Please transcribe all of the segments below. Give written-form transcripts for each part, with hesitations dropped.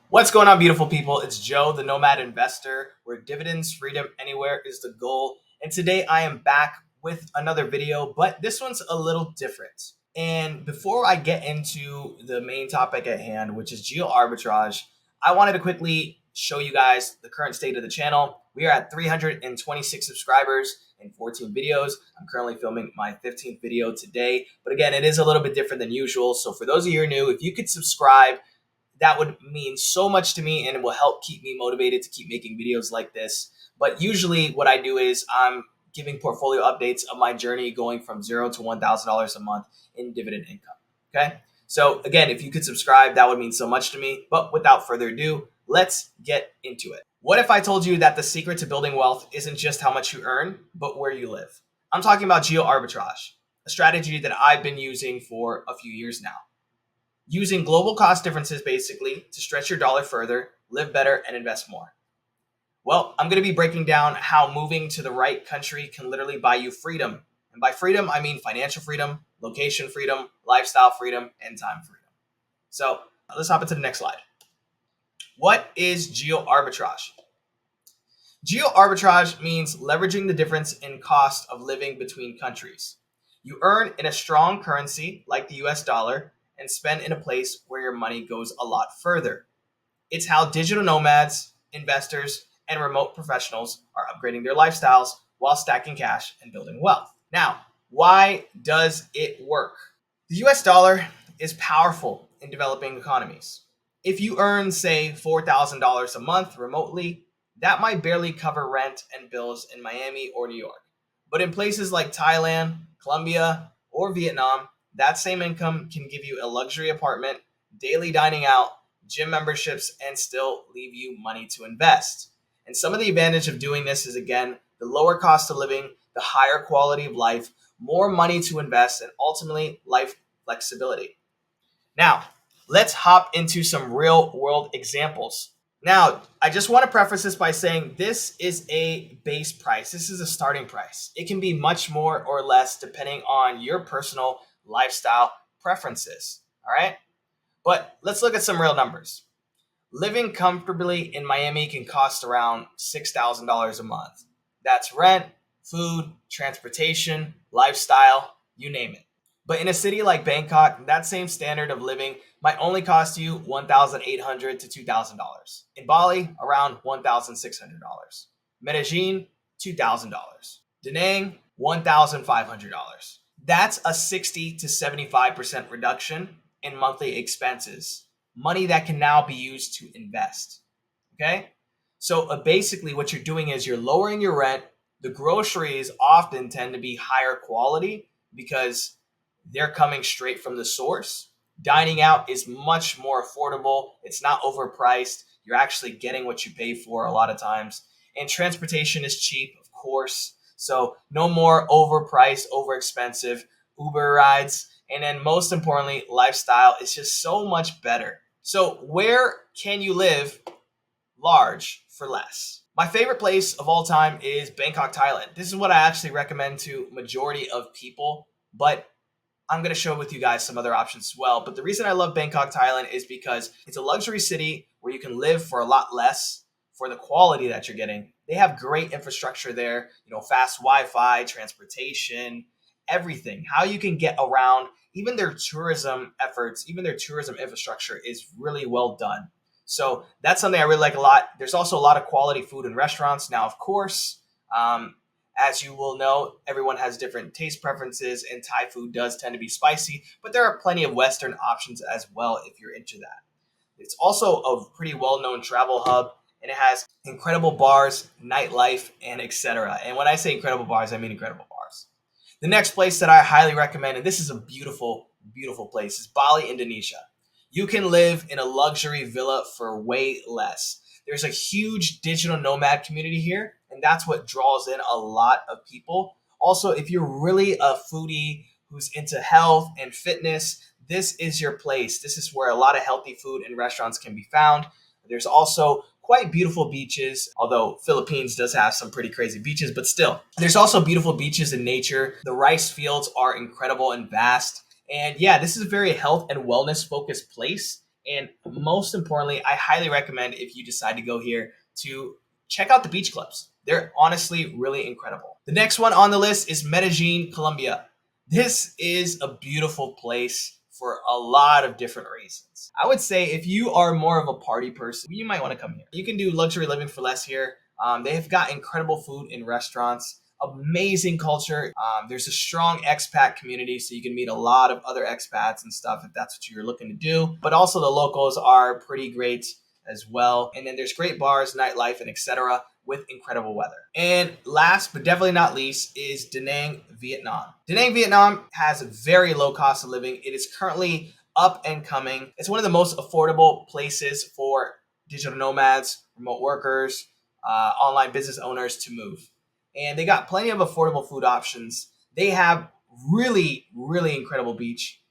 What's going on, beautiful people? It's Joe, the Nomad investor, where dividends freedom anywhere is the goal. And today I am back with another video, but this one's a little different. And before I get into the main topic at hand, which is geo-arbitrage, I wanted to quickly show you guys the current state of the channel. We are at 326 subscribers and 14 videos. I'm currently filming my 15th video today. But again, it is a little bit different than usual. So for those of you who are new, if you could subscribe, that would mean so much to me and it will help keep me motivated to keep making videos like this. But usually what I do is I'm giving portfolio updates of my journey going from $0 to $1,000 a month in dividend income. Okay. So again, if you could subscribe, that would mean so much to me. But without further ado, let's get into it. What if I told you that the secret to building wealth isn't just how much you earn, but where you live? I'm talking about geo-arbitrage, a strategy that I've been using for a few years now. Using global cost differences basically to stretch your dollar further, live better, and invest more. Well, I'm going to be breaking down how moving to the right country can literally buy you freedom. And by freedom, I mean financial freedom, location freedom, lifestyle freedom, and time freedom. So let's hop into the next slide. What is geo-arbitrage? Geo-arbitrage means leveraging the difference in cost of living between countries. You earn in a strong currency like the US dollar and spend in a place where your money goes a lot further. It's how digital nomads, investors, and remote professionals are upgrading their lifestyles while stacking cash and building wealth. Now, why does it work? The US dollar is powerful in developing economies. If you earn, say, $4,000 a month remotely, that might barely cover rent and bills in Miami or New York. But in places like Thailand, Colombia, or Vietnam, that same income can give you a luxury apartment, daily dining out, gym memberships, and still leave you money to invest. And some of the advantage of doing this is, again, the lower cost of living, the higher quality of life, more money to invest, and ultimately life flexibility. Now, let's hop into some real world examples. Now, I just want to preface this by saying this is a base price. This is a starting price. It can be much more or less depending on your personal lifestyle preferences. All right. But let's look at some real numbers. Living comfortably in Miami can cost around $6,000 a month. That's rent, food, transportation, lifestyle, you name it. But in a city like Bangkok, that same standard of living might only cost you $1,800 to $2,000. In Bali, around $1,600. Medellin, $2,000. Da Nang, $1,500. That's a 60 to 75% reduction in monthly expenses, money that can now be used to invest. Okay? So basically what you're doing is you're lowering your rent. The groceries often tend to be higher quality because they're coming straight from the source. Dining out is much more affordable. It's not overpriced. You're actually getting what you pay for a lot of times. And transportation is cheap, of course. So no more overpriced, overexpensive Uber rides. And then most importantly, lifestyle is just so much better. So where can you live large for less? My favorite place of all time is Bangkok, Thailand. This is what I actually recommend to majority of people, but I'm going to show with you guys some other options as well. But the reason I love Bangkok, Thailand is because it's a luxury city where you can live for a lot less for the quality that you're getting. They have great infrastructure there, fast Wi-Fi, transportation, everything. How you can get around, even their tourism efforts, even their tourism infrastructure is really well done. So that's something I really like a lot. There's also a lot of quality food and restaurants. Now, of course, as you will know, everyone has different taste preferences, and Thai food does tend to be spicy, but there are plenty of Western options as well if you're into that. It's also a pretty well-known travel hub, and it has incredible bars, nightlife, and etc. And when I say incredible bars, I mean incredible bars. The next place that I highly recommend, and this is a beautiful, beautiful place, is Bali, Indonesia. You can live in a luxury villa for way less. There's a huge digital nomad community here, and that's what draws in a lot of people. Also, if you're really a foodie who's into health and fitness, this is your place. This is where a lot of healthy food and restaurants can be found. There's also quite beautiful beaches, although Philippines does have some pretty crazy beaches, but still. There's also beautiful beaches in nature. The rice fields are incredible and vast. And yeah, this is a very health and wellness focused place. And most importantly, I highly recommend, if you decide to go here, to check out the beach clubs. They're honestly really incredible. The next one on the list is Medellin, Colombia. This is a beautiful place for a lot of different reasons. I would say if you are more of a party person, you might want to come here. You can do luxury living for less here. They've got incredible food in restaurants, amazing culture. There's a strong expat community, so you can meet a lot of other expats and stuff if that's what you're looking to do. But also the locals are pretty great as well. And then there's great bars, nightlife, and etc. with incredible weather. And last but definitely not least is Da Nang, Vietnam. Da Nang, Vietnam has a very low cost of living. It is currently up and coming. It's one of the most affordable places for digital nomads, remote workers, online business owners to move. And they got plenty of affordable food options. They have really incredible beach.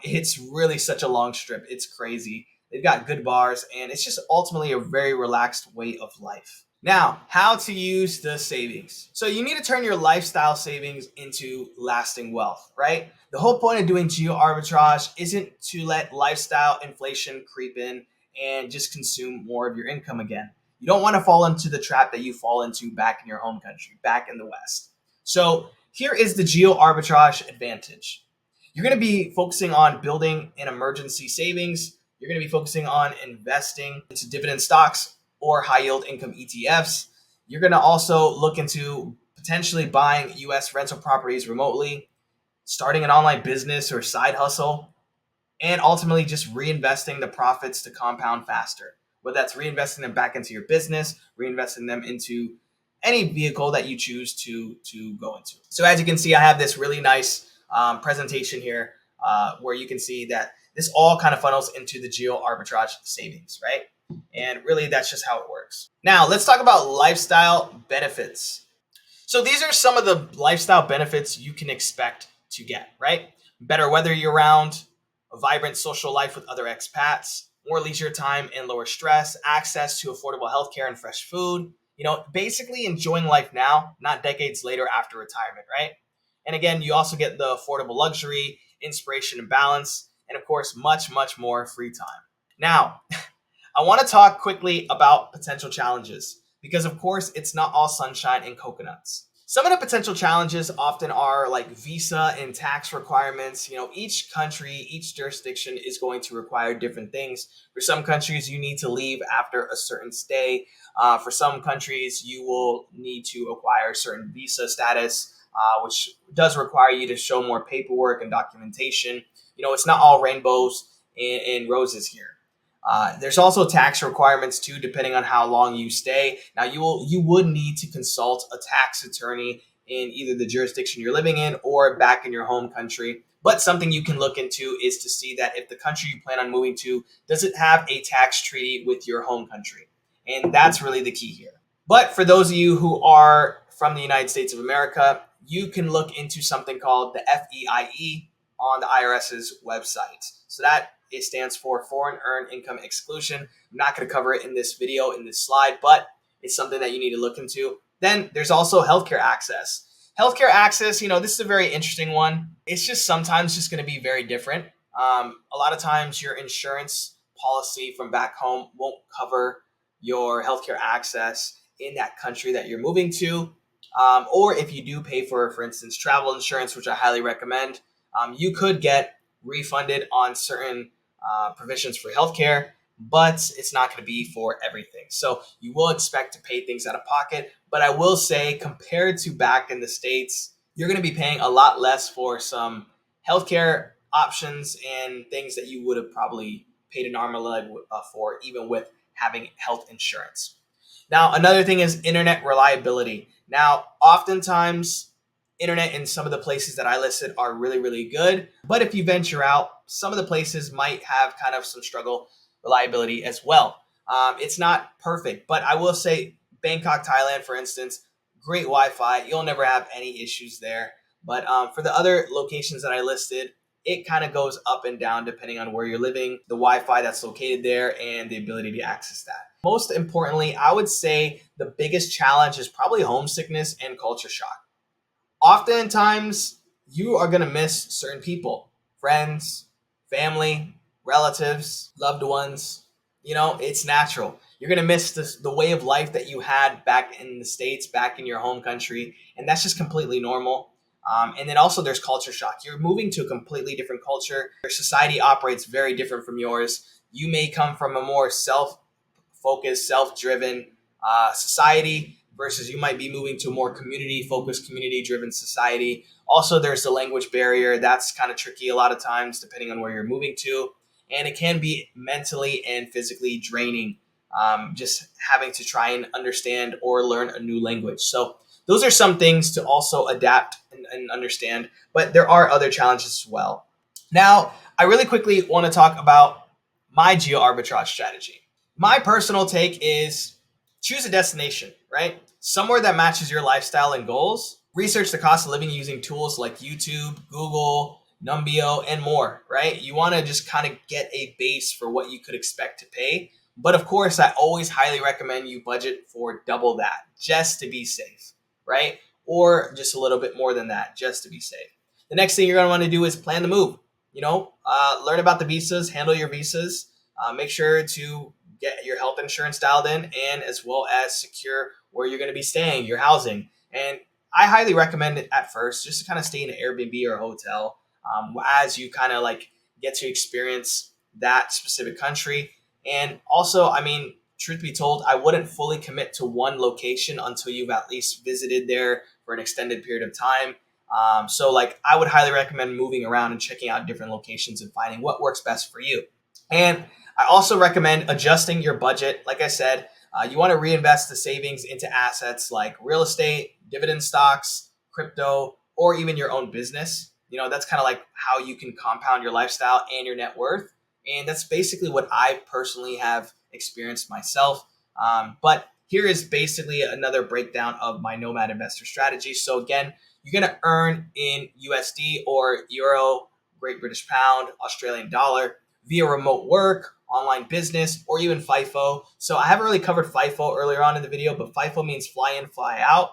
It's really such a long strip. It's crazy. They've got good bars, and it's just ultimately a very relaxed way of life. Now, how to use the savings. So you need to turn your lifestyle savings into lasting wealth, right? The whole point of doing geo-arbitrage isn't to let lifestyle inflation creep in and just consume more of your income again. You don't want to fall into the trap that you fall into back in your home country, back in the West. So here is the geo-arbitrage advantage. You're going to be focusing on building an emergency savings. You're going to be focusing on investing into dividend stocks or high yield income ETFs. You're going to also look into potentially buying US rental properties remotely, starting an online business or side hustle, and ultimately just reinvesting the profits to compound faster. Whether that's reinvesting them back into your business, reinvesting them into any vehicle that you choose to go into. So as you can see, I have this really nice presentation here where you can see that this all kind of funnels into the geo arbitrage savings, right? And really that's just how it works. Now let's talk about lifestyle benefits. So these are some of the lifestyle benefits you can expect to get, right? Better weather year round, a vibrant social life with other expats, more leisure time and lower stress, access to affordable healthcare and fresh food. Basically enjoying life now, not decades later after retirement, right? And again, you also get the affordable luxury, inspiration and balance, and of course, much more free time. Now, I want to talk quickly about potential challenges because, of course, it's not all sunshine and coconuts. Some of the potential challenges often are like visa and tax requirements. Each country, each jurisdiction is going to require different things. For some countries, you need to leave after a certain stay. For some countries, you will need to acquire certain visa status, which does require you to show more paperwork and documentation. It's not all rainbows and roses here. There's also tax requirements too, depending on how long you stay. Now, you would need to consult a tax attorney in either the jurisdiction you're living in or back in your home country. But something you can look into is to see that if the country you plan on moving to, does it have a tax treaty with your home country? And that's really the key here. But for those of you who are from the United States of America, you can look into something called the FEIE on the IRS's website. So that it stands for Foreign Earned Income Exclusion. I'm not going to cover it in this video, in this slide, but it's something that you need to look into. Then there's also healthcare access. Healthcare access, this is a very interesting one. It's just sometimes just going to be very different. A lot of times your insurance policy from back home won't cover your healthcare access in that country that you're moving to. Or if you do pay for instance, travel insurance, which I highly recommend, you could get refunded on certain provisions for healthcare, but it's not going to be for everything. So you will expect to pay things out of pocket. But I will say, compared to back in the States, you're going to be paying a lot less for some healthcare options and things that you would have probably paid an arm and a leg for, even with having health insurance. Now, another thing is internet reliability. Now, oftentimes, internet in some of the places that I listed are really good. But if you venture out, some of the places might have kind of some struggle reliability as well. It's not perfect, but I will say Bangkok, Thailand, for instance, great Wi-Fi. You'll never have any issues there. But for the other locations that I listed, it kind of goes up and down depending on where you're living, the Wi-Fi that's located there, and the ability to access that. Most importantly, I would say the biggest challenge is probably homesickness and culture shock. Oftentimes, you are going to miss certain people, friends, family, relatives, loved ones. It's natural. You're going to miss the way of life that you had back in the States, back in your home country. And that's just completely normal. And then also there's culture shock. You're moving to a completely different culture. Your society operates very different from yours. You may come from a more self-focused, self-driven society versus you might be moving to a more community-focused, community-driven society. Also, there's the language barrier. That's kind of tricky a lot of times, depending on where you're moving to. And it can be mentally and physically draining, just having to try and understand or learn a new language. So those are some things to also adapt and understand, but there are other challenges as well. Now, I really quickly want to talk about my geo arbitrage strategy. My personal take is choose a destination, right? Somewhere that matches your lifestyle and goals. Research the cost of living using tools like YouTube, Google, Numbeo, and more, right? You want to just kind of get a base for what you could expect to pay. But of course, I always highly recommend you budget for double that just to be safe, right? Or just a little bit more than that just to be safe. The next thing you're going to want to do is plan the move. Learn about the visas, handle your visas, make sure to get your health insurance dialed in, and as well as secure where you're going to be staying, your housing. And I highly recommend it at first just to kind of stay in an Airbnb or a hotel as you kind of like get to experience that specific country. And also, I mean, truth be told, I wouldn't fully commit to one location until you've at least visited there for an extended period of time. So like I would highly recommend moving around and checking out different locations and finding what works best for you. And I also recommend adjusting your budget. Like I said, you want to reinvest the savings into assets like real estate, dividend stocks, crypto, or even your own business. That's kind of like how you can compound your lifestyle and your net worth. And that's basically what I personally have experienced myself. But here is basically another breakdown of my Nomad investor strategy. So again, you're going to earn in USD or Euro, Great British Pound, Australian dollar via remote work, online business, or even FIFO. So I haven't really covered FIFO earlier on in the video, but FIFO means fly in, fly out.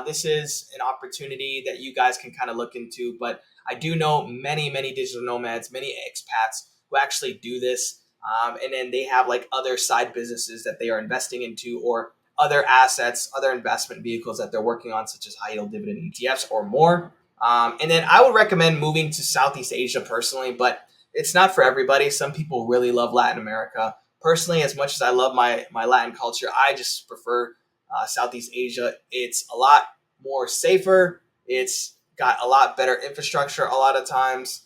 This is an opportunity that you guys can kind of look into, but I do know many, many digital nomads, many expats who actually do this. And then they have like other side businesses that they are investing into or other assets, other investment vehicles that they're working on, such as high yield dividend ETFs or more. And then I would recommend moving to Southeast Asia personally, but it's not for everybody. Some people really love Latin America. Personally, as much as I love my Latin culture, I just prefer Southeast Asia. It's a lot more safer. It's got a lot better infrastructure a lot of times,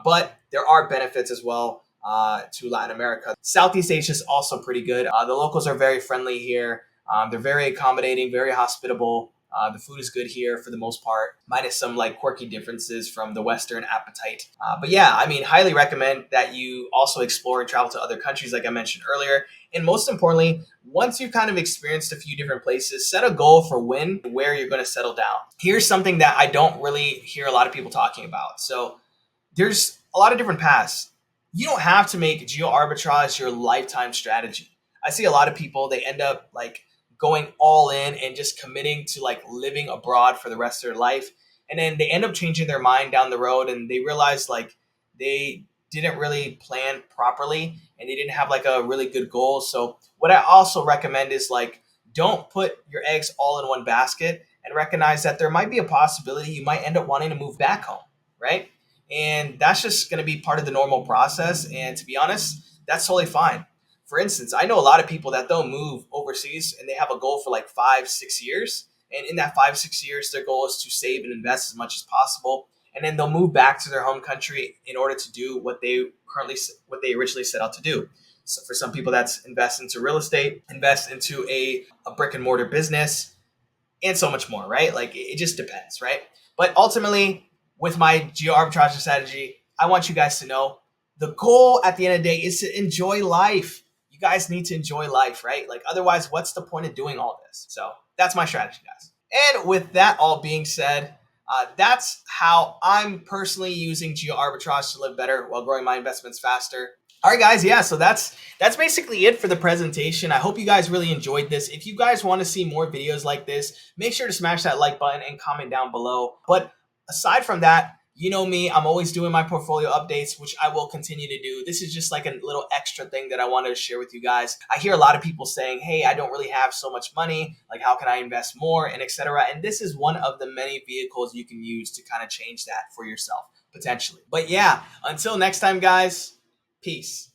but there are benefits as well to Latin America. Southeast Asia is also pretty good. The locals are very friendly here. They're very accommodating, very hospitable. The food is good here for the most part, minus some like quirky differences from the Western appetite. But yeah, I mean, highly recommend that you also explore and travel to other countries, like I mentioned earlier. And most importantly, once you've kind of experienced a few different places, set a goal for where you're going to settle down. Here's something that I don't really hear a lot of people talking about. So there's a lot of different paths. You don't have to make geo arbitrage your lifetime strategy. I see a lot of people, they end up like going all in and just committing to like living abroad for the rest of their life. And then they end up changing their mind down the road and they realize like they didn't really plan properly and they didn't have like a really good goal. So what I also recommend is like, don't put your eggs all in one basket and recognize that there might be a possibility you might end up wanting to move back home, right? And that's just going to be part of the normal process. And to be honest, that's totally fine. For instance, I know a lot of people that they'll move overseas and they have a goal for like 5-6 years. And in that 5-6 years, their goal is to save and invest as much as possible. And then they'll move back to their home country in order to do what they originally set out to do. So for some people, that's invest into real estate, invest into a brick and mortar business, and so much more, right? Like it just depends, right? But ultimately, with my geo arbitrage strategy, I want you guys to know the goal at the end of the day is to enjoy life. You guys need to enjoy life, right? Like otherwise, what's the point of doing all this? So that's my strategy, guys. And with that all being said, that's how I'm personally using geo arbitrage to live better while growing my investments faster. All right, guys. Yeah, so that's basically it for the presentation. I hope you guys really enjoyed this. If you guys want to see more videos like this, make sure to smash that like button and comment down below. But aside from that, You know me, I'm always doing my portfolio updates, which I will continue to do. This is just like a little extra thing that I wanted to share with you guys. I hear a lot of people saying, hey, I don't really have so much money. Like, how can I invest more and etc. And this is one of the many vehicles you can use to kind of change that for yourself, potentially. But yeah, until next time, guys, peace.